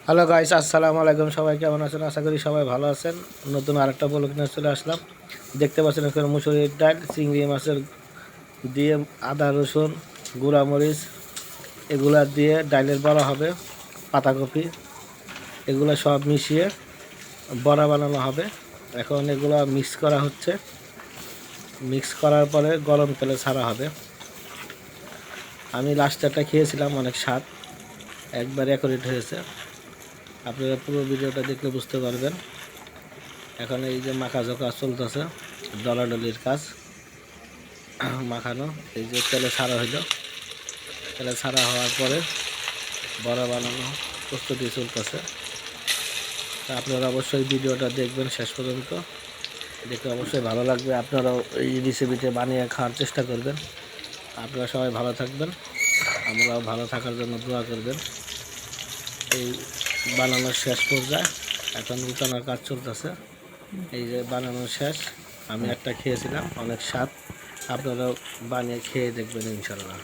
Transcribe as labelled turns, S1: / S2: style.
S1: Hello guys, আসসালামু আলাইকুম। সবাই কেমন আছেন? আশা করি সবাই ভালো আছেন। নতুন আরেকটা ব্লগ নিয়ে চলে আসলাম। দেখতে পাচ্ছেন এখানে মুসুরির ডাল, চিংড়ি মাছের দিয়ে আদা রসুন গুঁড়ামরিচ এগুলা দিয়ে ডালের বড়া হবে, পাতাকপি এগুলো সব মিশিয়ে বড়া বানানো হবে। এখন এগুলো মিক্স করা হচ্ছে। মিক্স করার পরে গরম তেলে ছাড়া হবে। আমি লাস্টেরটা খেয়েছিলাম, অনেক স্বাদ, একবার অ্যাকুরেট হয়েছে। আপনারা পুরো ভিডিওটা দেখলে বুঝতে পারবেন। এখন এই যে মাখা ঝোঁকা চলতেছে, ডলাডলির কাজ, মাখানো। এই যে তেলে ছাড়া হইল, তেলে ছাড়া হওয়ার পরে বড়া বানানো প্রস্তুতি চলতেছে। তা আপনারা অবশ্যই ভিডিওটা দেখবেন শেষ পর্যন্ত, দেখে অবশ্যই ভালো লাগবে। আপনারাও এই রেসিপিটা বানিয়ে খাওয়ার চেষ্টা করবেন। আপনারা সবাই ভালো থাকবেন, আমরাও ভালো থাকার জন্য দোয়া করবেন। এই বানানোর শেষ পর্যায়ে, এখন উঠানোর কাজ চলতেছে। এই যে বানানো শেষ, আমি একটা খেয়েছিলাম, অনেক স্বাদ। আপনারাও বানিয়ে খেয়ে দেখবেন ইনশাল্লাহ।